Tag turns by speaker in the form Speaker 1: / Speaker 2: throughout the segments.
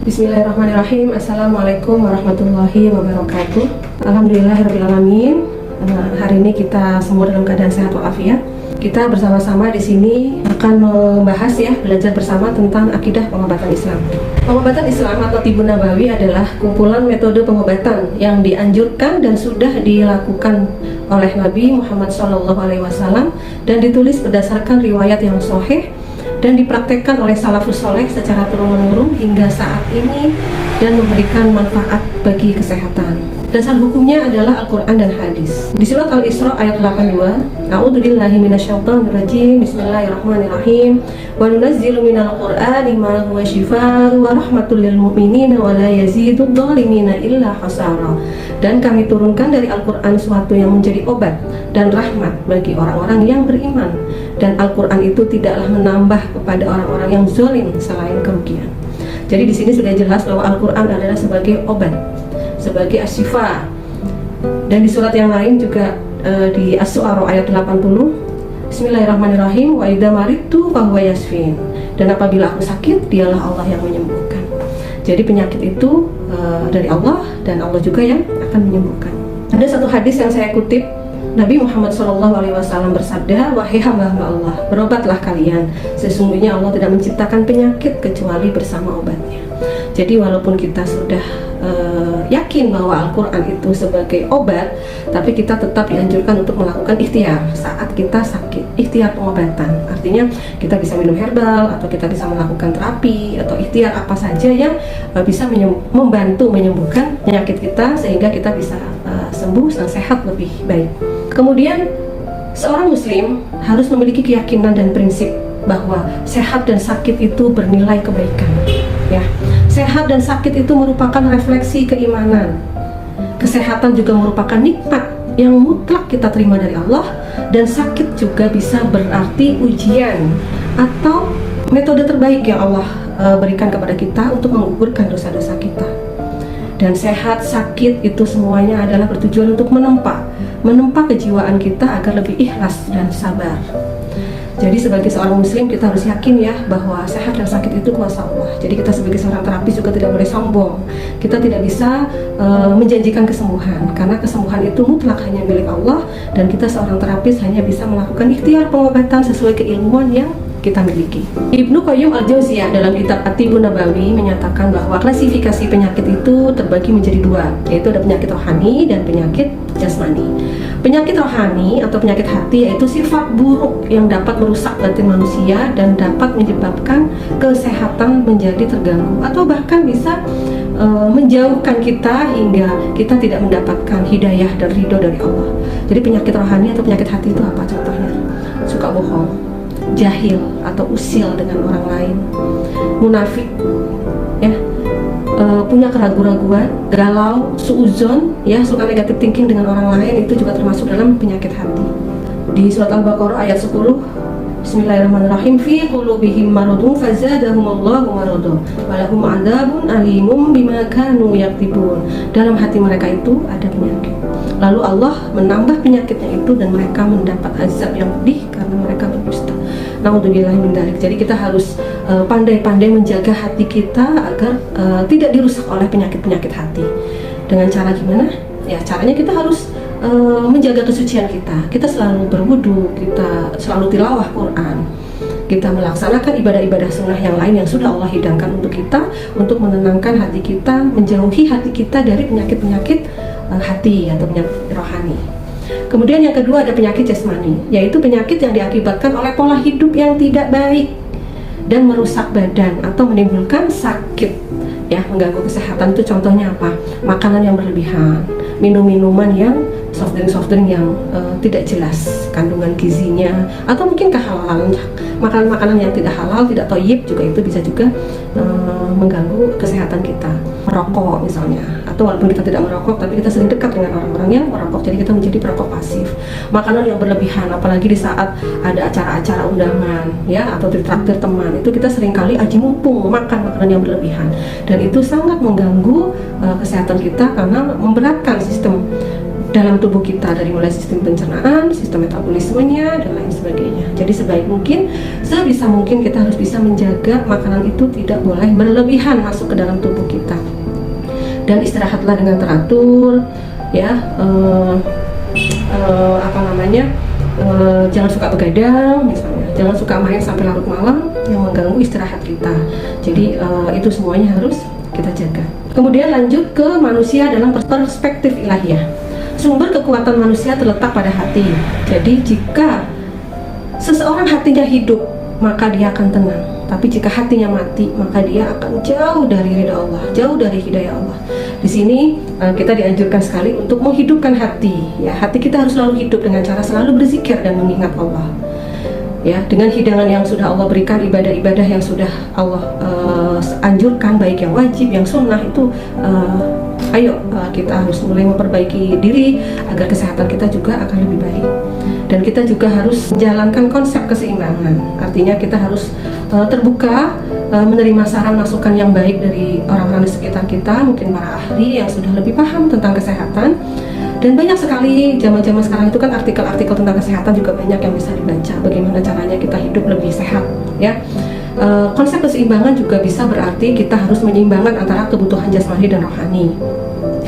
Speaker 1: Bismillahirrahmanirrahim. Assalamualaikum warahmatullahi wabarakatuh. Alhamdulillahirrahmanirrahim. Hari ini kita semua dalam keadaan sehat walafiat. Kita bersama-sama di sini akan membahas belajar bersama tentang akidah pengobatan Islam. Pengobatan Islam atau Tibun Nabawi adalah kumpulan metode pengobatan yang dianjurkan dan sudah dilakukan oleh Nabi Muhammad SAW dan ditulis berdasarkan riwayat yang sahih dan dipraktekkan oleh salafus soleh secara turun-menurun hingga saat ini dan memberikan manfaat bagi kesehatan. Dasar hukumnya adalah Al-Quran dan hadis. Di surat Al-Isra ayat 82, A'udzubillahi minasyaitonirrajim, Bismillahirrahmanirrahim. Wa nunazzilu minal Qur'ani ma huwa syifaa'un wa rahmatul lil mu'minina wa la yazidud dhalimina illa khasara. Dan kami turunkan dari Al-Quran sesuatu yang menjadi obat dan rahmat bagi orang-orang yang beriman. Dan Al-Quran itu tidaklah menambah kepada orang-orang yang zalim selain kerugian. Jadi di sini sudah jelas bahwa Al-Quran adalah sebagai obat, sebagai asyifa. Dan di surat yang lain juga di As-Su'ara ayat 80, Bismillahirrahmanirrahim, wa idza maridtu fa huwa yashfin. Dan apabila aku sakit, dialah Allah yang menyembuhkan. Jadi penyakit itu dari Allah dan Allah juga yang akan menyembuhkan. Ada satu hadis yang saya kutip, Nabi Muhammad SAW bersabda, wahai hamba-hamba Allah, berobatlah kalian. Sesungguhnya Allah tidak menciptakan penyakit kecuali bersama obatnya. Jadi walaupun kita sudah yakin bahwa Al-Quran itu sebagai obat, tapi kita tetap dianjurkan untuk melakukan ikhtiar saat kita sakit. Ikhtiar pengobatan, artinya kita bisa minum herbal, atau kita bisa melakukan terapi, atau ikhtiar apa saja yang bisa membantu menyembuhkan penyakit kita, sehingga kita bisa sembuh dan sehat lebih baik. Kemudian seorang muslim harus memiliki keyakinan dan prinsip bahwa sehat dan sakit itu bernilai kebaikan. Ya, sehat dan sakit itu merupakan refleksi keimanan. Kesehatan juga merupakan nikmat yang mutlak kita terima dari Allah, dan sakit juga bisa berarti ujian atau metode terbaik yang Allah berikan kepada kita untuk menggugurkan dosa-dosa kita. Dan sehat, sakit itu semuanya adalah bertujuan untuk menempa kejiwaan kita agar lebih ikhlas dan sabar. Jadi sebagai seorang muslim kita harus yakin bahwa sehat dan sakit itu kuasa Allah. Jadi kita sebagai seorang terapis juga tidak boleh sombong. Kita tidak bisa menjanjikan kesembuhan, karena kesembuhan itu mutlak hanya milik Allah, dan kita seorang terapis hanya bisa melakukan ikhtiar pengobatan sesuai keilmuan yang kita miliki. Ibnu Qayyim Al-Jauziyah dalam kitab At-Tibun Nabawi menyatakan bahwa klasifikasi penyakit itu terbagi menjadi dua, yaitu ada penyakit rohani dan penyakit jasmani. Penyakit rohani atau penyakit hati yaitu sifat buruk yang dapat merusak batin manusia dan dapat menyebabkan kesehatan menjadi terganggu, atau bahkan bisa menjauhkan kita hingga kita tidak mendapatkan hidayah dan ridho dari Allah. Jadi penyakit rohani atau penyakit hati itu apa contohnya? Suka bohong, jahil atau usil dengan orang lain, munafik, punya keraguan-raguan, galau, suuzon, suka negatif thinking dengan orang lain, itu juga termasuk dalam penyakit hati. Di surat Al-Baqarah ayat 10, Bismillahirrahmanirrahim, fi qulubihim maradun fazadahumullahu maradan walahum adzabun alimum bima kanu yaktibun. Dalam hati mereka itu ada penyakit, lalu Allah menambah penyakitnya itu dan mereka mendapat azab yang pedih karena mereka berdusta. Naudzubillah min dzalik. Jadi kita harus pandai-pandai menjaga hati kita agar tidak dirusak oleh penyakit-penyakit hati. Dengan cara gimana? Ya, caranya kita harus menjaga kesucian kita. Kita selalu berwudu, kita selalu tilawah Quran, kita melaksanakan ibadah-ibadah sunnah yang lain yang sudah Allah hidangkan untuk kita, untuk menenangkan hati kita, menjauhi hati kita dari penyakit-penyakit hati atau penyakit rohani. Kemudian yang kedua ada penyakit jasmani, yaitu penyakit yang diakibatkan oleh pola hidup yang tidak baik dan merusak badan atau menimbulkan sakit, mengganggu kesehatan. Itu contohnya apa? Makanan yang berlebihan, minum-minuman yang soft drink yang tidak jelas kandungan gizinya, atau mungkin kehalalan, makanan-makanan yang tidak halal, tidak thayyib juga itu bisa juga mengganggu kesehatan kita. Merokok misalnya, atau walaupun kita tidak merokok tapi kita sering dekat dengan orang-orang yang merokok, jadi kita menjadi perokok pasif. Makanan yang berlebihan, apalagi di saat ada acara-acara undangan atau ditraktir teman, itu kita seringkali aji mumpung makan makanan yang berlebihan, dan itu sangat mengganggu kesehatan kita karena memberatkan sistem dalam tubuh kita, dari mulai sistem pencernaan, sistem metabolismenya, dan lain sebagainya. Jadi sebaik mungkin, sebisa mungkin kita harus bisa menjaga makanan itu tidak boleh berlebihan masuk ke dalam tubuh kita. Dan istirahatlah dengan teratur, ya. Jangan suka begadang misalnya, jangan suka main sampai larut malam yang mengganggu istirahat kita. Jadi itu semuanya harus kita jaga. Kemudian lanjut ke manusia dalam perspektif ilahiyah. Sumber kekuatan manusia terletak pada hati. Jadi jika seseorang hatinya hidup, maka dia akan tenang. Tapi jika hatinya mati, maka dia akan jauh dari ridha Allah, jauh dari hidayah Allah. Di sini kita dianjurkan sekali untuk menghidupkan hati. Ya, hati kita harus selalu hidup dengan cara selalu berzikir dan mengingat Allah. Ya, dengan hidangan yang sudah Allah berikan, ibadah-ibadah yang sudah Allah anjurkan, baik yang wajib, yang sunnah itu. Kita harus mulai memperbaiki diri agar kesehatan kita juga akan lebih baik. Dan kita juga harus menjalankan konsep keseimbangan. Artinya kita harus terbuka, menerima saran masukan yang baik dari orang-orang di sekitar kita, mungkin para ahli yang sudah lebih paham tentang kesehatan. Dan banyak sekali zaman-zaman sekarang itu kan artikel-artikel tentang kesehatan juga banyak yang bisa dibaca. Bagaimana caranya kita hidup lebih sehat, ya. Konsep keseimbangan juga bisa berarti kita harus menyeimbangkan antara kebutuhan jasmani dan rohani.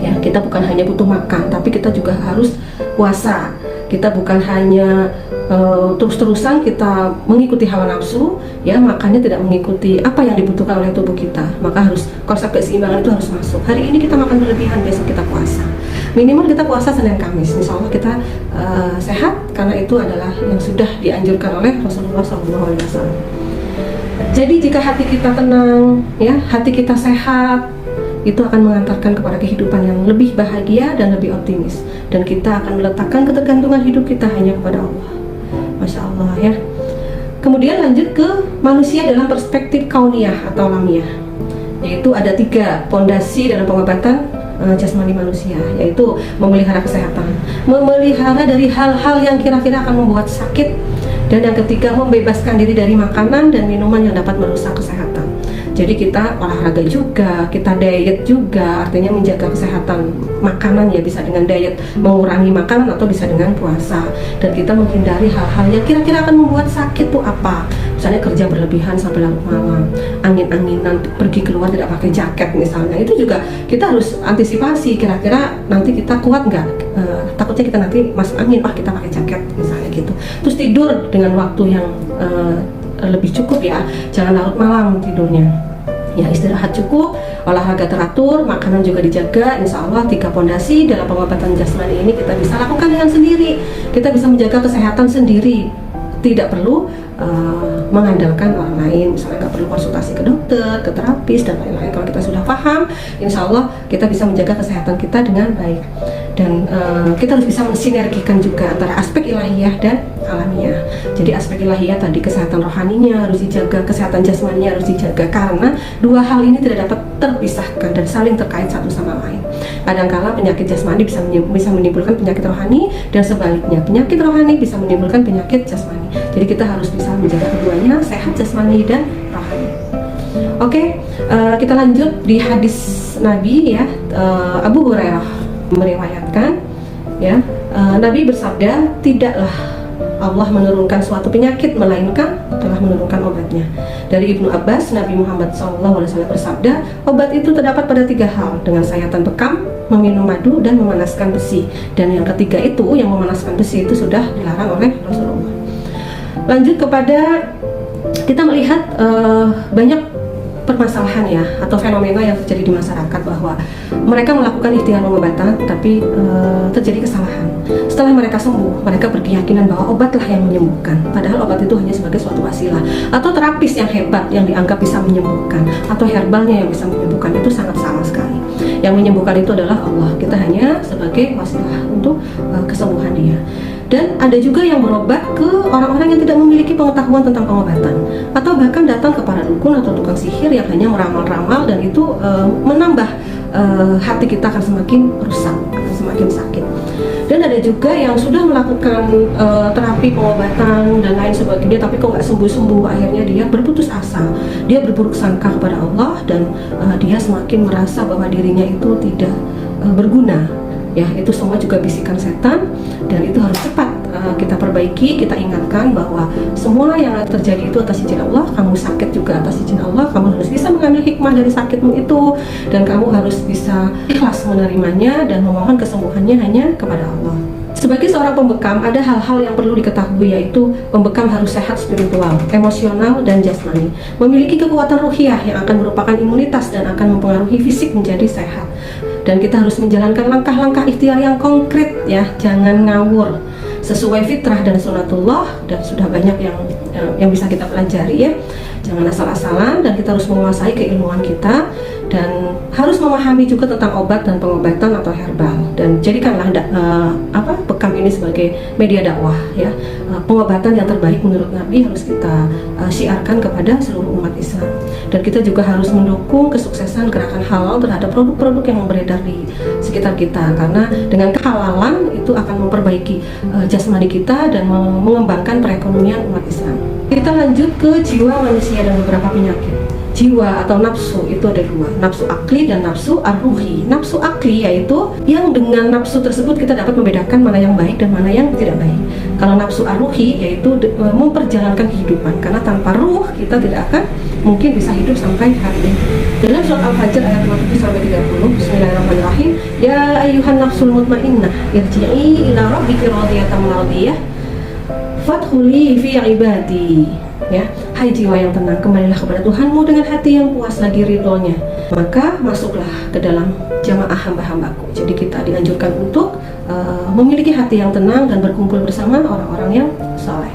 Speaker 1: Ya, kita bukan hanya butuh makan, tapi kita juga harus puasa. Kita bukan hanya terus-terusan kita mengikuti hawa nafsu, ya, makannya tidak mengikuti apa yang dibutuhkan oleh tubuh kita. Maka harus konsep keseimbangan itu harus masuk. Hari ini kita makan berlebihan, besok kita puasa. Minimal kita puasa Senin Kamis. Insya Allah kita sehat karena itu adalah yang sudah dianjurkan oleh Rasulullah SAW. Jadi jika hati kita tenang, ya, hati kita sehat, itu akan mengantarkan kepada kehidupan yang lebih bahagia dan lebih optimis. Dan kita akan meletakkan ketergantungan hidup kita hanya kepada Allah. Masya Allah, ya. Kemudian lanjut ke manusia dalam perspektif kauniyah atau alamiah. Yaitu ada 3 pondasi dalam pengobatan jasmani manusia, yaitu memelihara kesehatan, memelihara dari hal-hal yang kira-kira akan membuat sakit, dan yang ketiga membebaskan diri dari makanan dan minuman yang dapat merusak kesehatan. Jadi kita olahraga juga, kita diet juga, artinya menjaga kesehatan makanan, ya, bisa dengan diet mengurangi makanan atau bisa dengan puasa. Dan kita menghindari hal-hal yang kira-kira akan membuat sakit tuh apa? Misalnya kerja berlebihan sampai larut malam, angin-anginan, pergi keluar tidak pakai jaket misalnya. Itu juga kita harus antisipasi, kira-kira nanti kita kuat nggak? Takutnya kita nanti masuk angin, kita pakai jaket misalnya gitu. Terus tidur dengan waktu yang lebih cukup, ya, jangan larut malam tidurnya, ya, istirahat cukup, olahraga teratur, makanan juga dijaga. Insya Allah 3 pondasi dalam pengobatan jasmani ini kita bisa lakukan dengan sendiri. Kita bisa menjaga kesehatan sendiri, tidak perlu mengandalkan orang lain. Misalnya nggak perlu konsultasi ke dokter, ke terapis, dan lain-lain. Kalau kita sudah paham, insya Allah kita bisa menjaga kesehatan kita dengan baik. Dan kita harus bisa mensinergikan juga antara aspek ilahiyah dan alamiah. Jadi aspek ilahiyah tadi, kesehatan rohaninya harus dijaga, kesehatan jasmaninya harus dijaga, karena 2 hal ini tidak dapat terpisahkan dan saling terkait satu sama lain. Kadangkala penyakit jasmani bisa menimbulkan penyakit rohani, dan sebaliknya penyakit rohani bisa menimbulkan penyakit jasmani. Jadi kita harus bisa menjaga keduanya, sehat jasmani dan rohani. Oke, kita lanjut di hadis Nabi, ya. Abu Hurairah meriwayatkan, ya, Nabi bersabda, tidaklah Allah menurunkan suatu penyakit melainkan telah menurunkan obatnya. Dari Ibnu Abbas, Nabi Muhammad SAW bersabda, obat itu terdapat pada 3 hal, dengan sayatan bekam, meminum madu, dan memanaskan besi. Dan yang ketiga itu, yang memanaskan besi itu sudah dilarang oleh Rasulullah. Lanjut kepada kita melihat banyak permasalahan, ya, atau fenomena yang terjadi di masyarakat, bahwa mereka melakukan ikhtiar pengobatan tapi terjadi kesalahan. Setelah mereka sembuh, mereka berkeyakinan bahwa obatlah yang menyembuhkan, padahal obat itu hanya sebagai suatu wasilah. Atau terapis yang hebat yang dianggap bisa menyembuhkan, atau herbalnya yang bisa menyembuhkan, itu sangat salah sekali. Yang menyembuhkan itu adalah Allah, kita hanya sebagai wasilah untuk kesembuhan dia. Dan ada juga yang berobat ke orang-orang yang tidak memiliki pengetahuan tentang pengobatan, atau bahkan datang ke para dukun atau tukang sihir yang hanya meramal-ramal, dan itu menambah hati kita akan semakin rusak, akan semakin sakit. Dan ada juga yang sudah melakukan terapi pengobatan dan lain sebagainya, tapi kok nggak sembuh-sembuh, akhirnya dia berputus asa, dia berburuk sangka kepada Allah, dan dia semakin merasa bahwa dirinya itu tidak berguna, Ya, itu semua juga bisikan setan, dan itu harus cepat kita perbaiki. Kita ingatkan bahwa semua yang terjadi itu atas izin Allah. Kamu sakit juga atas izin Allah. Kamu harus bisa mengambil hikmah dari sakitmu itu, dan kamu harus bisa ikhlas menerimanya dan memohon kesembuhannya hanya kepada Allah. Sebagai seorang pembekam, ada hal-hal yang perlu diketahui, yaitu pembekam harus sehat spiritual, emosional, dan jasmani, memiliki kekuatan ruhiyah yang akan merupakan imunitas dan akan mempengaruhi fisik menjadi sehat. Dan kita harus menjalankan langkah-langkah ikhtiar yang konkret, ya, jangan ngawur, sesuai fitrah dan sunatullah, dan sudah banyak yang bisa kita pelajari, ya. Jangan asal-asalan, dan kita harus menguasai keilmuan kita, dan harus memahami juga tentang obat dan pengobatan atau herbal, dan jadikanlah bekam ini sebagai media dakwah, ya. Pengobatan yang terbaik menurut Nabi harus kita syiarkan kepada seluruh umat Islam, dan kita juga harus mendukung kesuksesan gerakan halal terhadap produk-produk yang beredar di sekitar kita, karena dengan kehalalan itu akan memperbaiki jasmani kita dan mengembangkan perekonomian umat Islam. Kita lanjut ke jiwa manusia dan beberapa penyakit. Jiwa atau nafsu itu ada dua, nafsu akli dan nafsu ar-ruhi. Nafsu akli yaitu yang dengan nafsu tersebut kita dapat membedakan mana yang baik dan mana yang tidak baik. Kalau nafsu ar-ruhi yaitu memperjalankan kehidupan, karena tanpa ruh kita tidak akan mungkin bisa hidup sampai hari ini. Dalam surat Al-Fajr ayat 27-30, Bismillahirrahmanirrahim, ya ayyuhan nafsul mutmainnah irji'i ila rabbiki radiyatan mardiyah fadkhuli fi ibadi. Ya, hai jiwa yang tenang, kembalilah kepada Tuhanmu dengan hati yang puas lagi ridhonya, maka masuklah ke dalam jamaah hamba-hambaku. Jadi kita dianjurkan untuk memiliki hati yang tenang dan berkumpul bersama orang-orang yang saleh.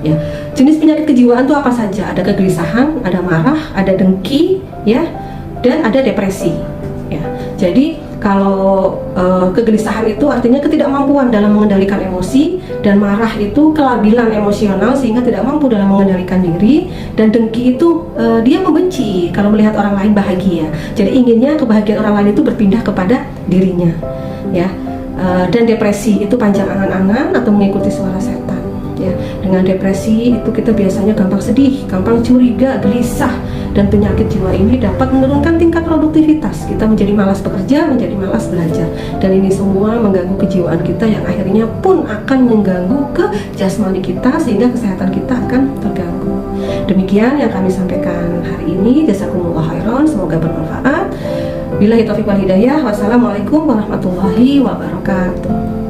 Speaker 1: Ya, jenis penyakit kejiwaan itu apa saja? Ada kegelisahan, ada marah, ada dengki, ya, dan ada depresi. Ya, jadi kalau kegelisahan itu artinya ketidakmampuan dalam mengendalikan emosi, dan marah itu kelabilan emosional sehingga tidak mampu dalam mengendalikan diri, dan dengki itu dia membenci kalau melihat orang lain bahagia. Jadi inginnya kebahagiaan orang lain itu berpindah kepada dirinya, ya. Dan depresi itu panjang angan-angan atau mengikuti suara setan. Ya, dengan depresi itu kita biasanya gampang sedih, gampang curiga, gelisah, dan penyakit jiwa ini dapat menurunkan tingkat produktivitas. Kita menjadi malas bekerja, menjadi malas belajar, dan ini semua mengganggu kejiwaan kita yang akhirnya pun akan mengganggu ke jasmani kita sehingga kesehatan kita akan terganggu. Demikian yang kami sampaikan hari ini. Jazakumullah khairan, semoga bermanfaat. Billahi taufiq wal hidayah. Wassalamualaikum warahmatullahi wabarakatuh.